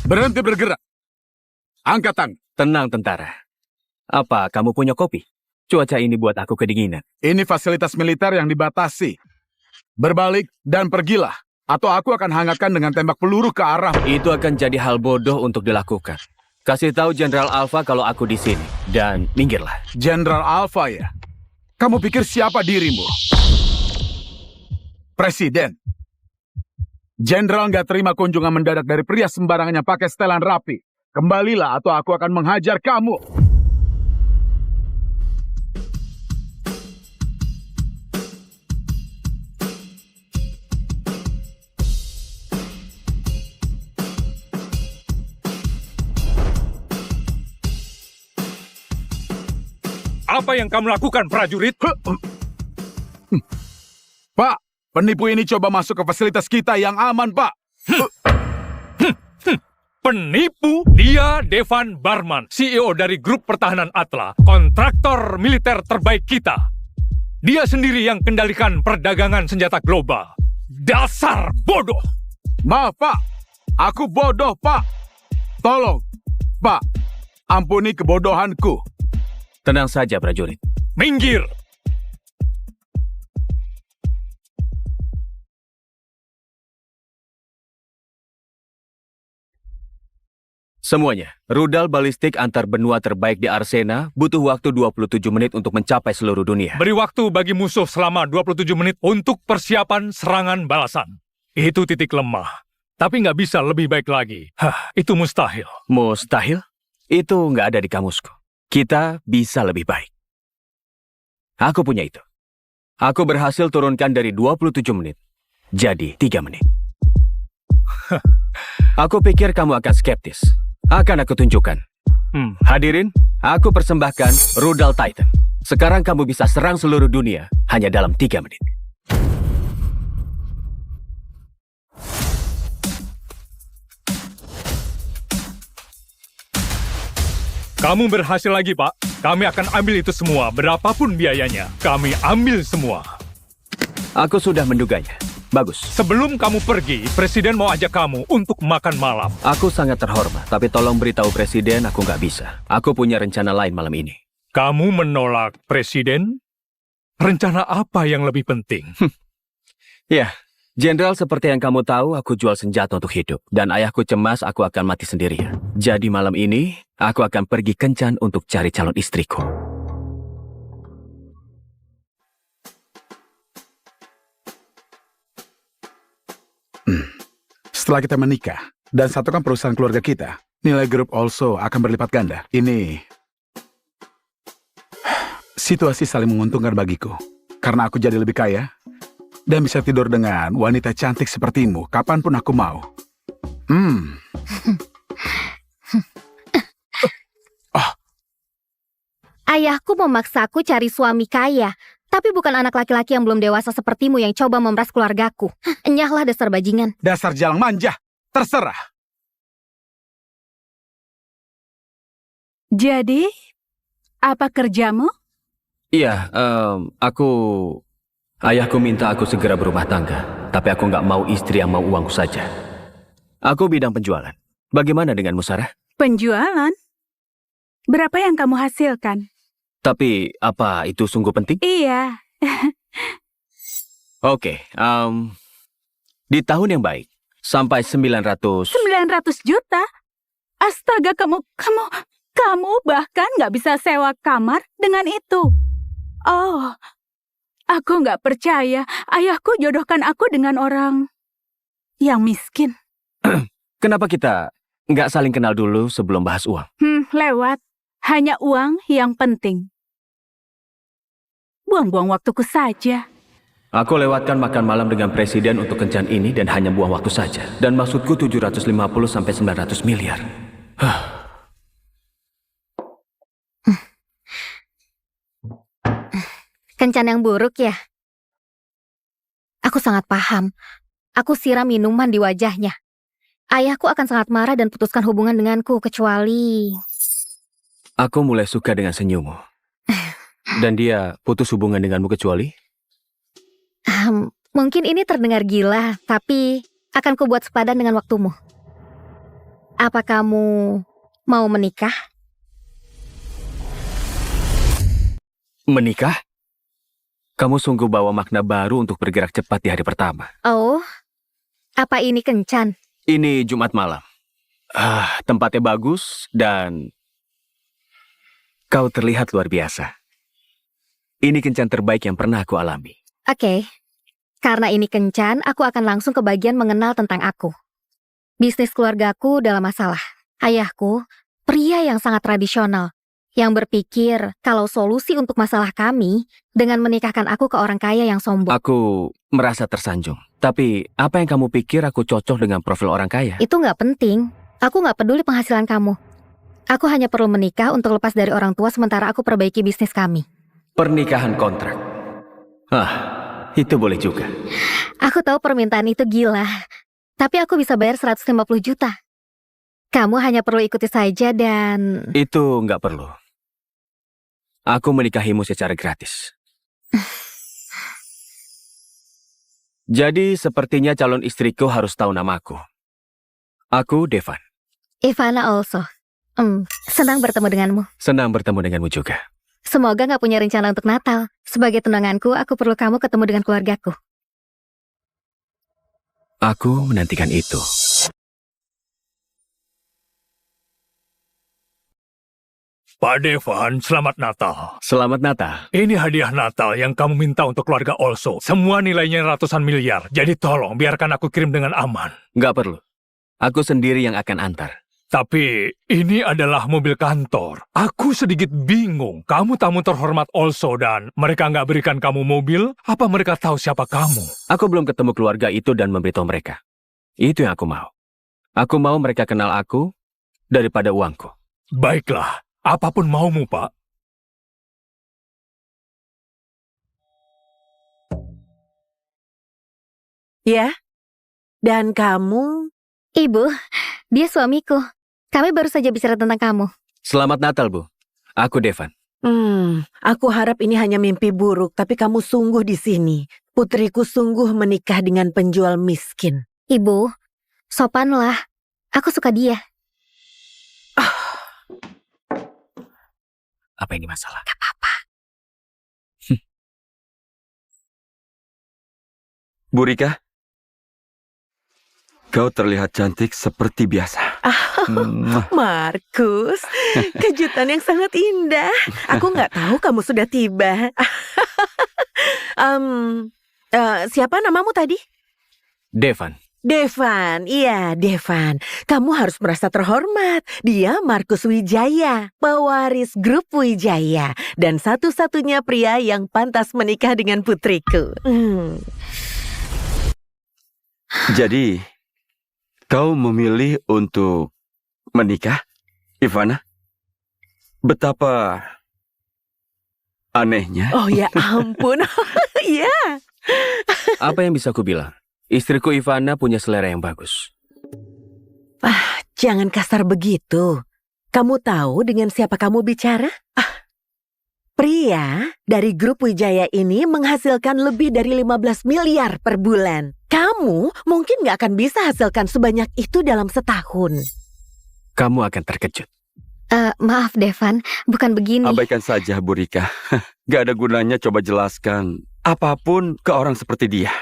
Berhenti bergerak. Angkat tangan. Tenang, tentara. Apa kamu punya kopi? Cuaca ini buat aku kedinginan. Ini fasilitas militer yang dibatasi. Berbalik dan pergilah. Atau aku akan hangatkan dengan tembak peluru ke arah. Itu akan jadi hal bodoh untuk dilakukan. Kasih tahu Jenderal Alpha kalau aku di sini. Dan minggirlah. Jenderal Alpha ya? Kamu pikir siapa dirimu? Presiden. Jenderal nggak terima kunjungan mendadak dari pria sembarangan yang pakai setelan rapi. Kembalilah atau aku akan menghajar kamu. Apa yang kamu lakukan, prajurit? Pak, penipu ini coba masuk ke fasilitas kita yang aman, Pak. Penipu? Dia Devan Barman, CEO dari grup pertahanan Atla, kontraktor militer terbaik kita. Dia sendiri yang kendalikan perdagangan senjata global. Dasar bodoh! Maaf, Pak. Aku bodoh, Pak. Tolong, Pak. Ampuni kebodohanku. Tenang saja, prajurit. Minggir! Semuanya, rudal balistik antar benua terbaik di Arsena butuh waktu 27 menit untuk mencapai seluruh dunia. Beri waktu bagi musuh selama 27 menit untuk persiapan serangan balasan. Itu titik lemah. Tapi nggak bisa lebih baik lagi. Itu mustahil. Mustahil? Itu nggak ada di kamusku. Kita bisa lebih baik. Aku punya itu. Aku berhasil turunkan dari 27 menit jadi 3 menit. Aku pikir kamu akan skeptis. Akan aku tunjukkan. Hadirin, aku persembahkan rudal Titan. Sekarang kamu bisa serang seluruh dunia hanya dalam 3 menit. Kamu berhasil lagi, Pak. Kami akan ambil itu semua, berapapun biayanya. Kami ambil semua. Aku sudah menduganya. Bagus. Sebelum kamu pergi, Presiden mau ajak kamu untuk makan malam. Aku sangat terhormat, tapi tolong beritahu Presiden aku nggak bisa. Aku punya rencana lain malam ini. Kamu menolak Presiden? Rencana apa yang lebih penting? Ya, Jenderal, seperti yang kamu tahu, aku jual senjata untuk hidup. Dan ayahku cemas aku akan mati sendirian. Jadi malam ini, aku akan pergi kencan untuk cari calon istriku. Setelah kita menikah dan satukan perusahaan keluarga kita, nilai grup also akan berlipat ganda. Ini situasi saling menguntungkan bagiku. Karena aku jadi lebih kaya dan bisa tidur dengan wanita cantik sepertimu kapanpun aku mau. Ayahku memaksaku cari suami kaya, tapi bukan anak laki-laki yang belum dewasa sepertimu yang coba memeras keluargaku. Enyahlah dasar bajingan. Dasar jalang manja, terserah. Jadi, apa kerjamu? Iya, ayahku minta aku segera berumah tangga. Tapi aku nggak mau istri yang mau uangku saja. Aku bidang penjualan. Bagaimana denganmu, Sarah? Penjualan? Berapa yang kamu hasilkan? Tapi, apa itu sungguh penting? Iya. Oke, di tahun yang baik, sampai 900 juta? Astaga, kamu bahkan nggak bisa sewa kamar dengan itu. Oh, aku nggak percaya. Ayahku jodohkan aku dengan orang yang miskin. Kenapa kita nggak saling kenal dulu sebelum bahas uang? Lewat. Hanya uang yang penting. Buang-buang waktuku saja. Aku lewatkan makan malam dengan presiden untuk kencan ini dan hanya buang waktu saja. Dan maksudku 750 sampai 900 miliar. Kencan yang buruk ya? Aku sangat paham. Aku siram minuman di wajahnya. Ayahku akan sangat marah dan putuskan hubungan denganku kecuali... Aku mulai suka dengan senyummu. Dan dia putus hubungan denganmu kecuali? Mungkin ini terdengar gila, tapi akan kubuat sepadan dengan waktumu. Apa kamu mau menikah? Menikah? Kamu sungguh bawa makna baru untuk bergerak cepat di hari pertama. Oh, apa ini kencan? Ini Jumat malam. Tempatnya bagus dan kau terlihat luar biasa. Ini kencan terbaik yang pernah aku alami. Oke, karena ini kencan, aku akan langsung ke bagian mengenal tentang aku. Bisnis keluargaku dalam masalah. Ayahku, pria yang sangat tradisional, yang berpikir kalau solusi untuk masalah kami dengan menikahkan aku ke orang kaya yang sombong. Aku merasa tersanjung. Tapi apa yang kamu pikir aku cocok dengan profil orang kaya? Itu nggak penting. Aku nggak peduli penghasilan kamu. Aku hanya perlu menikah untuk lepas dari orang tua sementara aku perbaiki bisnis kami. Pernikahan kontrak. Itu boleh juga. Aku tahu permintaan itu gila, tapi aku bisa bayar 150 juta. Kamu hanya perlu ikuti saja dan... Itu nggak perlu. Aku menikahimu secara gratis. Jadi sepertinya calon istriku harus tahu namaku. Aku Devan. Ivana also. Senang bertemu denganmu. Senang bertemu denganmu juga. Semoga nggak punya rencana untuk Natal. Sebagai tunanganku, aku perlu kamu ketemu dengan keluargaku. Aku menantikan itu. Pak Devan, selamat Natal. Selamat Natal. Ini hadiah Natal yang kamu minta untuk keluarga Olso. Semua nilainya ratusan miliar. Jadi tolong biarkan aku kirim dengan aman. Nggak perlu. Aku sendiri yang akan antar. Tapi ini adalah mobil kantor. Aku sedikit bingung. Kamu tamu terhormat Olso dan mereka nggak berikan kamu mobil? Apa mereka tahu siapa kamu? Aku belum ketemu keluarga itu dan memberitahu mereka. Itu yang aku mau. Aku mau mereka kenal aku daripada uangku. Baiklah, apapun maumu, Pak. Ya, dan kamu? Ibu, dia suamiku. Kami baru saja bicara tentang kamu. Selamat Natal, Bu. Aku Devan. Aku harap ini hanya mimpi buruk, tapi kamu sungguh di sini. Putriku sungguh menikah dengan penjual miskin. Ibu, sopanlah. Aku suka dia. Apa ini masalah? Gak apa-apa. Bu Rika, kau terlihat cantik seperti biasa. Markus, kejutan yang sangat indah. Aku nggak tahu kamu sudah tiba. Siapa namamu tadi? Devan. Devan, iya Devan. Kamu harus merasa terhormat. Dia Markus Wijaya, pewaris grup Wijaya. Dan satu-satunya pria yang pantas menikah dengan putriku. Jadi, kau memilih untuk menikah, Ivana? Betapa anehnya. Oh ya ampun, iya. Apa yang bisa aku bilang? Istriku Ivana punya selera yang bagus. Jangan kasar begitu. Kamu tahu dengan siapa kamu bicara? Pria dari grup Wijaya ini menghasilkan lebih dari 15 miliar per bulan. Kamu mungkin nggak akan bisa hasilkan sebanyak itu dalam setahun. Kamu akan terkejut. Maaf Devan, bukan begini. Abaikan saja, Bu Rika. Gak ada gunanya coba jelaskan apapun ke orang seperti dia.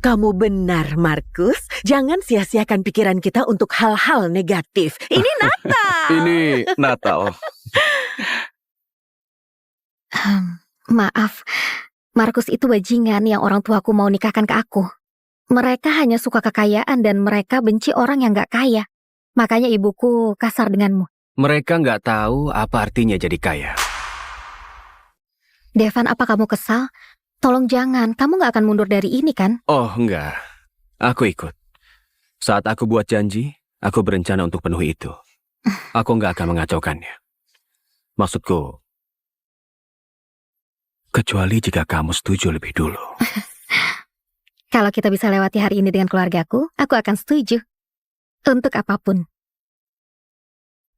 Kamu benar, Markus. Jangan sia-siakan pikiran kita untuk hal-hal negatif. Ini Natal. Ini Natal. Maaf, Markus itu bajingan yang orang tuaku mau nikahkan ke aku. Mereka hanya suka kekayaan dan mereka benci orang yang gak kaya. Makanya ibuku kasar denganmu. Mereka nggak tahu apa artinya jadi kaya. Devan, apa kamu kesal? Tolong jangan, kamu gak akan mundur dari ini kan? Oh, enggak. Aku ikut. Saat aku buat janji, aku berencana untuk penuhi itu. Aku nggak akan mengacaukannya. Maksudku, kecuali jika kamu setuju lebih dulu. Kalau kita bisa lewati hari ini dengan keluargaku, aku akan setuju. Untuk apapun.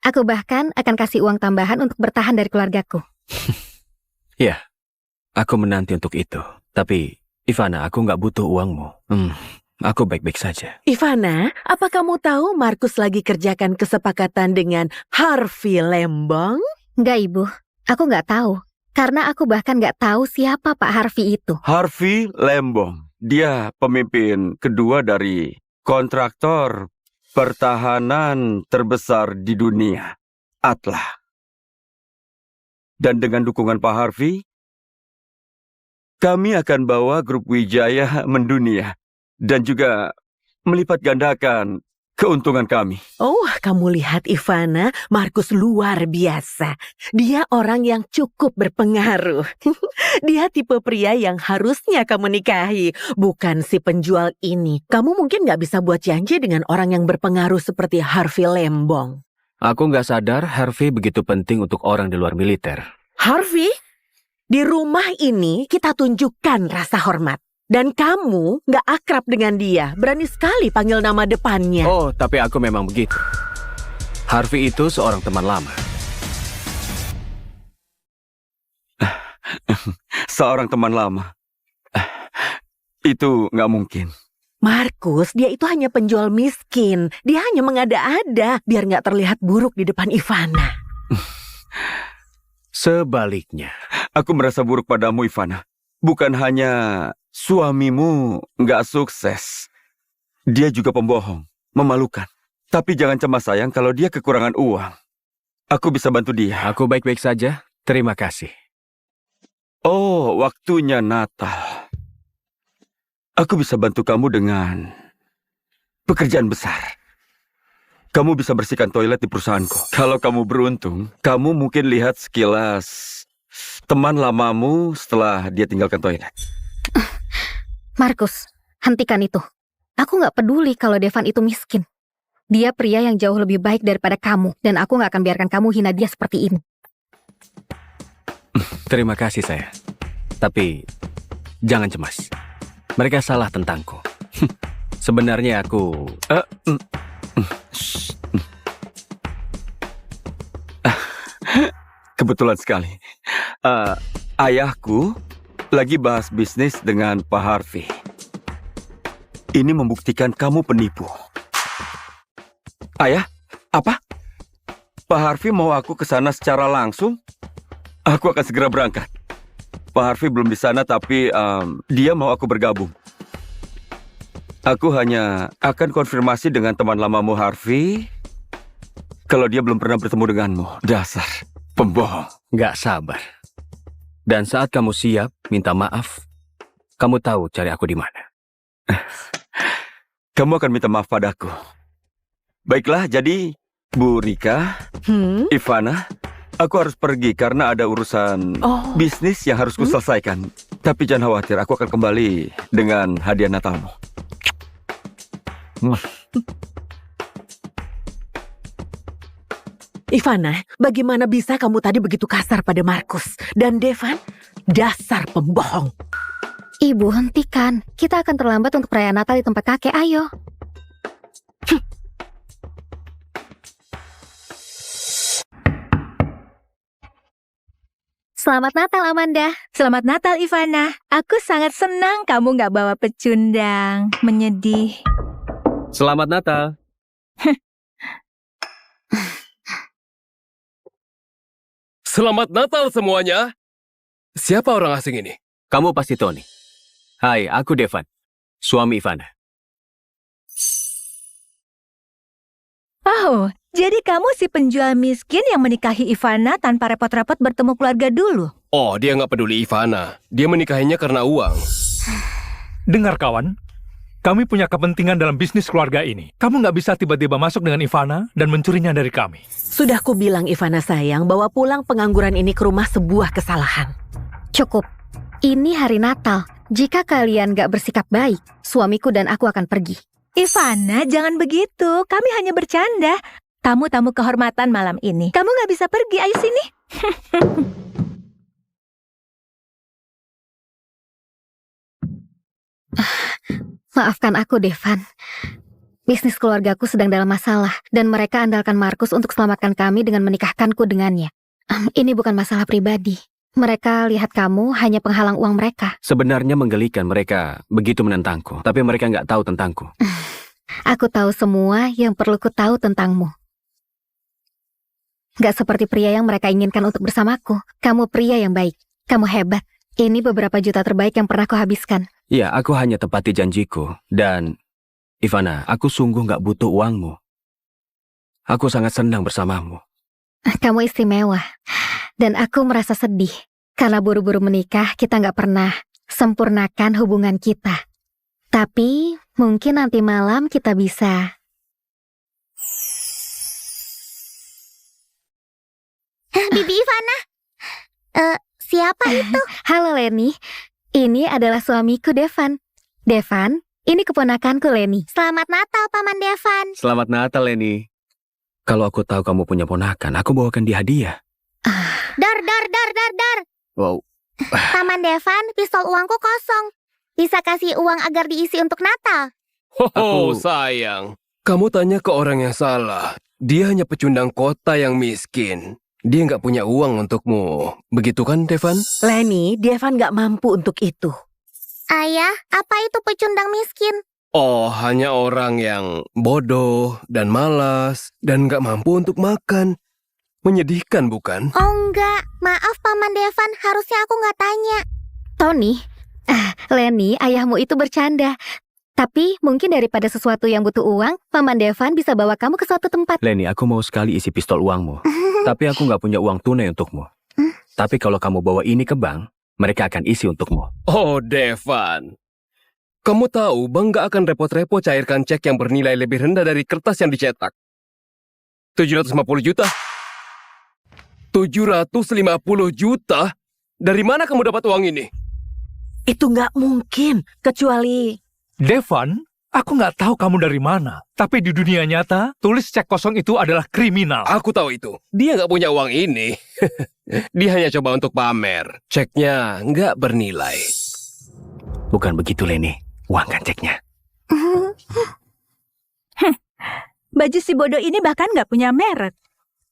Aku bahkan akan kasih uang tambahan untuk bertahan dari keluargaku. Ya, aku menanti untuk itu. Tapi, Ivana, aku nggak butuh uangmu. aku baik-baik saja. Ivana, apa kamu tahu Markus lagi kerjakan kesepakatan dengan Harvey Lembong? Enggak, Ibu. Aku nggak tahu. Karena aku bahkan nggak tahu siapa Pak Harvey itu. Harvey Lembong. Dia pemimpin kedua dari kontraktor pertahanan terbesar di dunia, Atla. Dan dengan dukungan Pak Harvey, kami akan bawa grup Wijaya mendunia dan juga melipat gandakan keuntungan kami. Oh, kamu lihat Ivana, Markus luar biasa. Dia orang yang cukup berpengaruh. Dia tipe pria yang harusnya kamu nikahi, bukan si penjual ini. Kamu mungkin nggak bisa buat janji dengan orang yang berpengaruh seperti Harvey Lembong. Aku nggak sadar Harvey begitu penting untuk orang di luar militer. Harvey, di rumah ini kita tunjukkan rasa hormat. Dan kamu nggak akrab dengan dia, berani sekali panggil nama depannya. Oh, tapi aku memang begitu. Harvey itu seorang teman lama. Seorang teman lama. Itu nggak mungkin. Markus, dia itu hanya penjual miskin. Dia hanya mengada-ada biar nggak terlihat buruk di depan Ivana. Sebaliknya. Aku merasa buruk padamu, Ivana. Bukan hanya suamimu nggak sukses. Dia juga pembohong, memalukan. Tapi jangan cemas sayang kalau dia kekurangan uang. Aku bisa bantu dia. Aku baik-baik saja. Terima kasih. Oh, waktunya Natal. Aku bisa bantu kamu dengan pekerjaan besar. Kamu bisa bersihkan toilet di perusahaanku. Kalau kamu beruntung, kamu mungkin lihat sekilas teman lamamu setelah dia tinggalkan toilet. Markus, hentikan itu. Aku nggak peduli kalau Devan itu miskin. Dia pria yang jauh lebih baik daripada kamu, dan aku nggak akan biarkan kamu hina dia seperti ini. Terima kasih saya. Tapi jangan cemas. Mereka salah tentangku. Sebenarnya aku... Kebetulan sekali. Ayahku lagi bahas bisnis dengan Pak Harvey. Ini membuktikan kamu penipu. Ayah, apa? Pak Harvey mau aku ke sana secara langsung? Aku akan segera berangkat. Pak Harvey belum di sana, tapi dia mau aku bergabung. Aku hanya akan konfirmasi dengan teman lamamu Harvey kalau dia belum pernah bertemu denganmu. Dasar pembohong. Nggak sabar. Dan saat kamu siap minta maaf, kamu tahu cari aku di mana. Kamu akan minta maaf padaku. Baiklah, jadi Bu Rika, Ivana, aku harus pergi karena ada urusan bisnis yang harus kuselesaikan. Tapi jangan khawatir, aku akan kembali dengan hadiah Natalmu. Ivana, bagaimana bisa kamu tadi begitu kasar pada Markus? Dan Devan, dasar pembohong. Ibu, hentikan. Kita akan terlambat untuk perayaan Natal di tempat kakek, ayo. Selamat Natal, Amanda. Selamat Natal, Ivana. Aku sangat senang kamu nggak bawa pecundang. Menyedih. Selamat Natal. Selamat Natal semuanya. Siapa orang asing ini? Kamu pasti Tony. Hai, aku Devan. Suami Ivana. Oh, jadi kamu si penjual miskin yang menikahi Ivana tanpa repot-repot bertemu keluarga dulu? Oh, dia nggak peduli Ivana. Dia menikahinya karena uang. Dengar kawan, kami punya kepentingan dalam bisnis keluarga ini. Kamu nggak bisa tiba-tiba masuk dengan Ivana dan mencurinya dari kami. Sudah kubilang Ivana sayang, bawa pulang pengangguran ini ke rumah sebuah kesalahan. Cukup. Ini hari Natal. Jika kalian gak bersikap baik, suamiku dan aku akan pergi. Ivana, jangan begitu. Kami hanya bercanda. Tamu-tamu kehormatan malam ini. Kamu nggak bisa pergi, ayo sini. Maafkan aku, Devan. Bisnis keluargaku sedang dalam masalah, dan mereka andalkan Markus untuk selamatkan kami dengan menikahkanku dengannya. Ini bukan masalah pribadi. Mereka lihat kamu hanya penghalang uang mereka. Sebenarnya menggelikan mereka begitu menentangku, tapi mereka nggak tahu tentangku. Aku tahu semua yang perlu ku tahu tentangmu. Gak seperti pria yang mereka inginkan untuk bersamaku. Kamu pria yang baik. Kamu hebat. Ini beberapa juta terbaik yang pernah kuhabiskan. Ya, aku hanya tepati janjiku. Dan, Ivana, aku sungguh nggak butuh uangmu. Aku sangat senang bersamamu. Kamu istimewa. Dan aku merasa sedih. Karena buru-buru menikah, kita nggak pernah sempurnakan hubungan kita. Tapi, mungkin nanti malam kita bisa. Bibi Ivana. Siapa itu? Halo Leni, ini adalah suamiku Devan. Devan, ini keponakanku Leni. Selamat Natal, Paman Devan. Selamat Natal, Leni. Kalau aku tahu kamu punya ponakan, aku bawakan dia hadiah. Dar. Wow. Paman Devan, pistol uangku kosong. Bisa kasih uang agar diisi untuk Natal. Oh, Aku- sayang. Kamu tanya ke orang yang salah. Dia hanya pecundang kota yang miskin. Dia nggak punya uang untukmu. Begitu kan, Devan? Lenny, Devan nggak mampu untuk itu. Ayah, apa itu pecundang miskin? Oh, hanya orang yang bodoh dan malas dan nggak mampu untuk makan. Menyedihkan, bukan? Oh enggak, maaf Paman Devan, harusnya aku nggak tanya. Tony, Leni, ayahmu itu bercanda. Tapi mungkin daripada sesuatu yang butuh uang, Paman Devan bisa bawa kamu ke suatu tempat. Leni, aku mau sekali isi pistol uangmu. Tapi aku nggak punya uang tunai untukmu. Tapi kalau kamu bawa ini ke bank, mereka akan isi untukmu. Oh, Devan. Kamu tahu, bank nggak akan repot-repot cairkan cek yang bernilai lebih rendah dari kertas yang dicetak. 750 juta? 750 juta? Dari mana kamu dapat uang ini? Itu nggak mungkin, kecuali... Devan, aku nggak tahu kamu dari mana. Tapi di dunia nyata, tulis cek kosong itu adalah kriminal. Aku tahu itu. Dia nggak punya uang ini. Dia hanya coba untuk pamer. Ceknya nggak bernilai. Bukan begitu, Leni. Uangkan ceknya. Baju si bodoh ini bahkan nggak punya merek.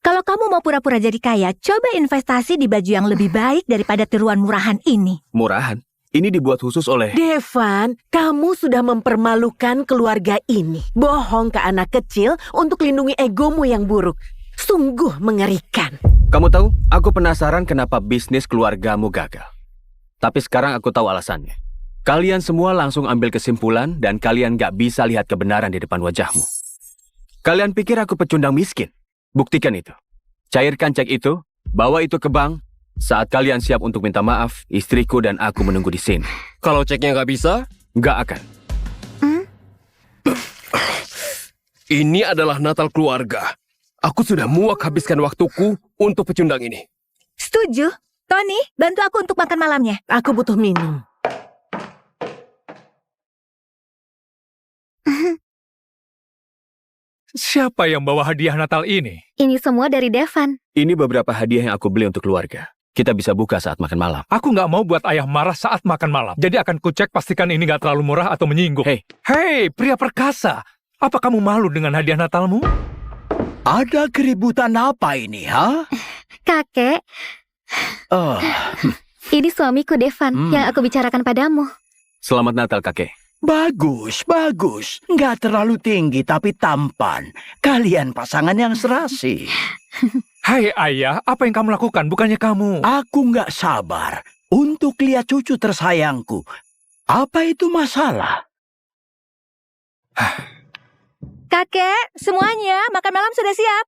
Kalau kamu mau pura-pura jadi kaya, coba investasi di baju yang lebih baik daripada tiruan murahan ini. Murahan. Ini dibuat khusus oleh... Devan, kamu sudah mempermalukan keluarga ini. Bohong ke anak kecil untuk lindungi egomu yang buruk. Sungguh mengerikan. Kamu tahu, aku penasaran kenapa bisnis keluargamu gagal. Tapi sekarang aku tahu alasannya. Kalian semua langsung ambil kesimpulan dan kalian gak bisa lihat kebenaran di depan wajahmu. Kalian pikir aku pecundang miskin? Buktikan itu. Cairkan cek itu, bawa itu ke bank. Saat kalian siap untuk minta maaf, istriku dan aku menunggu di sini. Kalau ceknya nggak bisa, Gak akan. ini adalah Natal keluarga. Aku sudah muak habiskan waktuku untuk pecundang ini. Setuju? Tony, bantu aku untuk makan malamnya. Aku butuh minum. Siapa yang bawa hadiah Natal ini? Ini semua dari Devan. Ini beberapa hadiah yang aku beli untuk keluarga. Kita bisa buka saat makan malam. Aku nggak mau buat ayah marah saat makan malam. Jadi akan kucek pastikan ini nggak terlalu murah atau menyinggung. Hei, pria perkasa. Apa kamu malu dengan hadiah Natalmu? Ada keributan apa ini, ha? Kakek, Oh, ini suamiku Devan yang aku bicarakan padamu. Selamat Natal, kakek. bagus, bagus. Nggak terlalu tinggi tapi tampan. Kalian pasangan yang serasi. Hai ayah, apa yang kamu lakukan? Bukannya kamu... Aku nggak sabar untuk lihat cucu tersayangku. Apa itu masalah? Kakek, semuanya, makan malam sudah siap.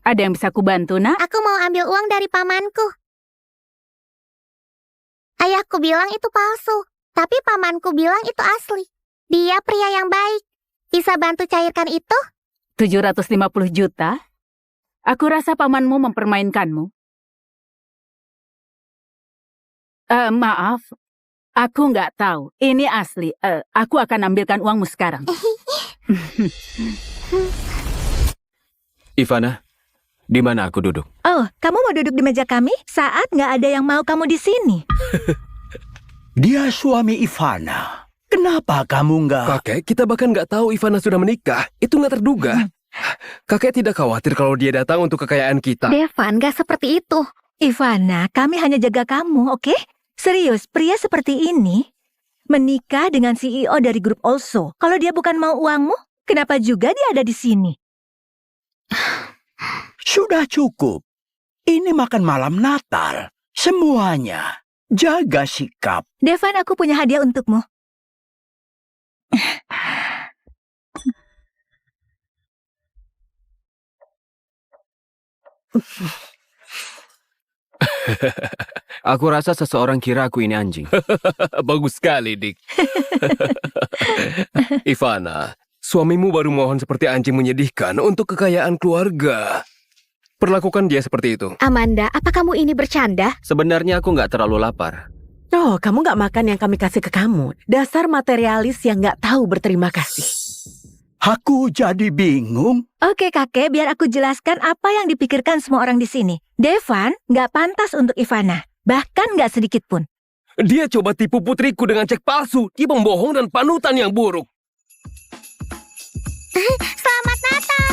Ada yang bisa kubantu, nak? Aku mau ambil uang dari pamanku. Ayahku bilang itu palsu, tapi pamanku bilang itu asli. Dia pria yang baik. Bisa bantu cairkan itu? 750 juta? Aku rasa pamanmu mempermainkanmu. Maaf, Aku nggak tahu. Ini asli. Aku akan ambilkan uangmu sekarang. Ivana, di mana aku duduk? Oh, kamu mau duduk di meja kami saat nggak ada yang mau kamu di sini? Dia suami Ivana. Kenapa kamu nggak? Kakek, kita bahkan nggak tahu Ivana sudah menikah. Itu nggak terduga. Kakek tidak khawatir kalau dia datang untuk kekayaan kita. Devan, gak seperti itu. Ivana, kami hanya jaga kamu, oke? Serius, pria seperti ini menikah dengan CEO dari grup Also. Kalau dia bukan mau uangmu, kenapa juga dia ada di sini? Sudah cukup. Ini makan malam Natal. Semuanya. Jaga sikap. Devan, aku punya hadiah untukmu. Aku rasa seseorang kira aku ini anjing. Bagus sekali, Dick. Ivana, suamimu baru mohon seperti anjing menyedihkan untuk kekayaan keluarga. Perlakukan dia seperti itu. Amanda, apa kamu ini bercanda? Sebenarnya aku nggak terlalu lapar. Oh, kamu nggak makan yang kami kasih ke kamu. Dasar materialis yang nggak tahu berterima kasih. Aku jadi bingung. Oke, kakek, biar aku jelaskan apa yang dipikirkan semua orang di sini. Devan nggak pantas untuk Ivana. Bahkan nggak sedikit pun. Dia coba tipu putriku dengan cek palsu. Dia pembohong dan panutan yang buruk. Selamat Natal.